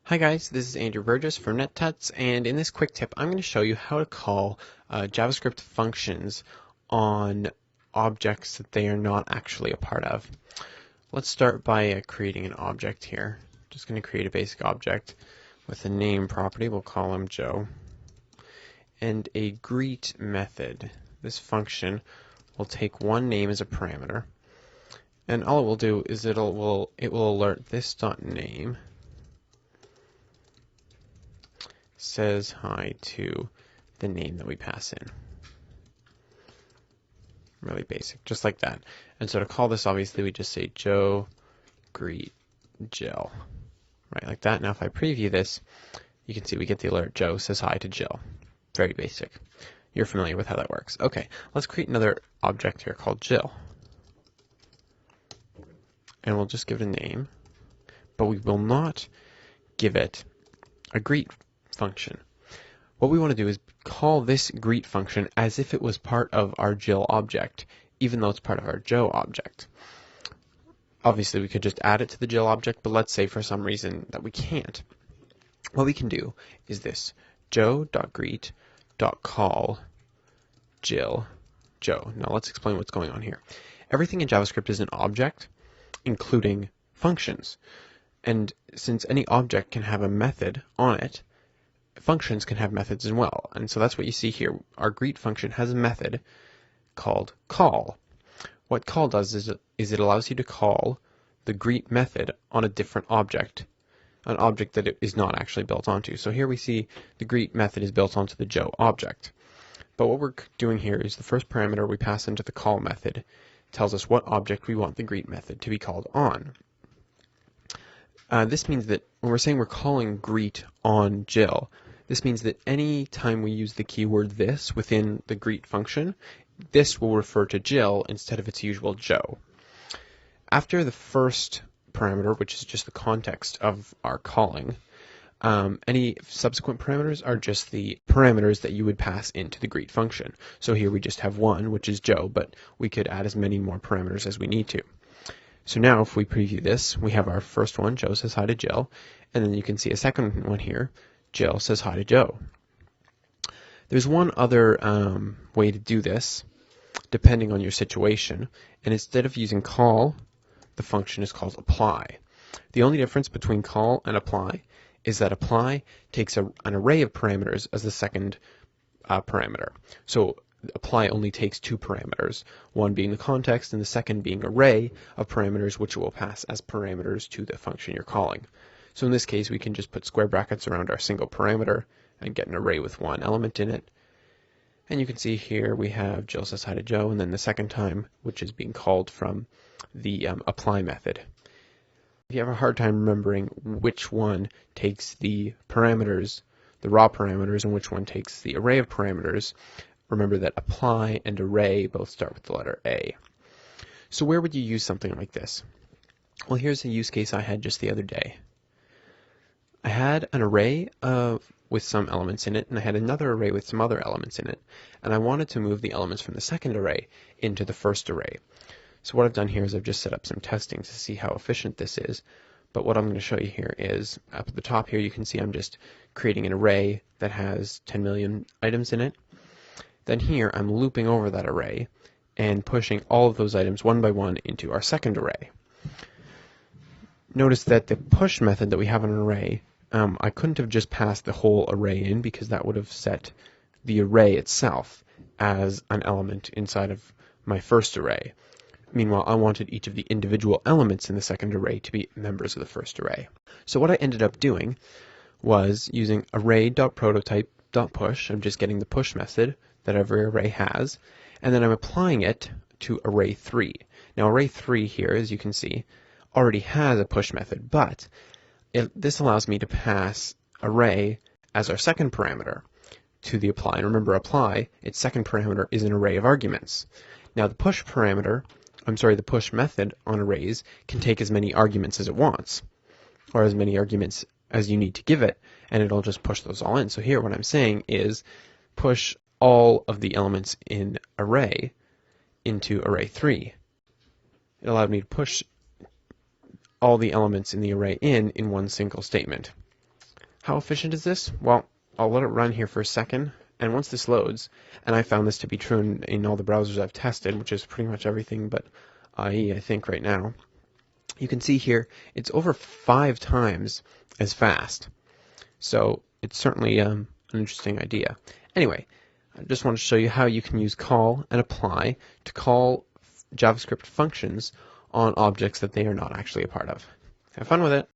Hi guys, this is Andrew Burgess from NetTuts, and in this quick tip I'm going to show you how to call JavaScript functions on objects that they are not actually a part of. Let's start by creating an object here. Just going to create a basic object with a name property, we'll call him Joe, and a greet method. This function will take one name as a parameter, and all it will do is it will alert this.name says hi to the name that we pass in. Really basic, just like that. And so to call this, obviously, we just say Joe greet Jill. Right, like that. Now if I preview this, you can see we get the alert Joe says hi to Jill. Very basic. You're familiar with how that works. Okay, let's create another object here called Jill. And we'll just give it a name, but we will not give it a greet function. What we want to do is call this greet function as if it was part of our Jill object, even though it's part of our Joe object. Obviously, we could just add it to the Jill object, but let's say for some reason that we can't. What we can do is this: joe.greet.call Jill Joe. Now let's explain what's going on here. Everything in JavaScript is an object, including functions. And since any object can have a method on it, functions can have methods as well. And so that's what you see here. Our greet function has a method called call. What call does is it allows you to call the greet method on a different object, an object that it is not actually built onto. So here we see the greet method is built onto the Joe object. But what we're doing here is the first parameter we pass into the call method tells us what object we want the greet method to be called on. This means that when we're saying we're calling greet on Jill, this means that any time we use the keyword this within the greet function, this will refer to Jill instead of its usual Joe. After the first parameter, which is just the context of our calling, any subsequent parameters are just the parameters that you would pass into the greet function. So here we just have one, which is Joe, but we could add as many more parameters as we need to. So now if we preview this, we have our first one, Joe says hi to Jill, and then you can see a second one here, Jill says hi to Joe. There's one other way to do this, depending on your situation, and instead of using call, the function is called apply. The only difference between call and apply is that apply takes an array of parameters as the second parameter. So apply only takes two parameters, one being the context and the second being array of parameters which it will pass as parameters to the function you're calling. So in this case we can just put square brackets around our single parameter and get an array with one element in it. And you can see here we have Jill says hi to Joe, and then the second time, which is being called from the apply method. If you have a hard time remembering which one takes the parameters, the raw parameters, and which one takes the array of parameters, remember that apply and array both start with the letter A. So where would you use something like this? Well, here's a use case I had just the other day. I had an array with some elements in it, and I had another array with some other elements in it, and I wanted to move the elements from the second array into the first array. So what I've done here is I've just set up some testing to see how efficient this is, but what I'm going to show you here is, up at the top here you can see I'm just creating an array that has 10 million items in it. Then here I'm looping over that array and pushing all of those items one by one into our second array. Notice that the push method that we have in an array, I couldn't have just passed the whole array in because that would have set the array itself as an element inside of my first array. Meanwhile, I wanted each of the individual elements in the second array to be members of the first array. So what I ended up doing was using array.prototype.push. I'm just getting the push method that every array has, and then I'm applying it to array 3. Now array 3 here, as you can see, already has a push method, but this allows me to pass array as our second parameter to the apply. And remember, apply, its second parameter is an array of arguments. Now the push method on arrays can take as many arguments as it wants, or as many arguments as you need to give it, and it'll just push those all in. So here what I'm saying is push all of the elements in array into array 3. It allowed me to push all the elements in the array in one single statement. How efficient is this? Well, I'll let it run here for a second, and once this loads, and I found this to be true in all the browsers I've tested, which is pretty much everything but IE, I think, right now, you can see here it's over 5 times as fast. So it's certainly an interesting idea. Anyway, I just want to show you how you can use call and apply to call JavaScript functions on objects that they are not actually a part of. Have fun with it!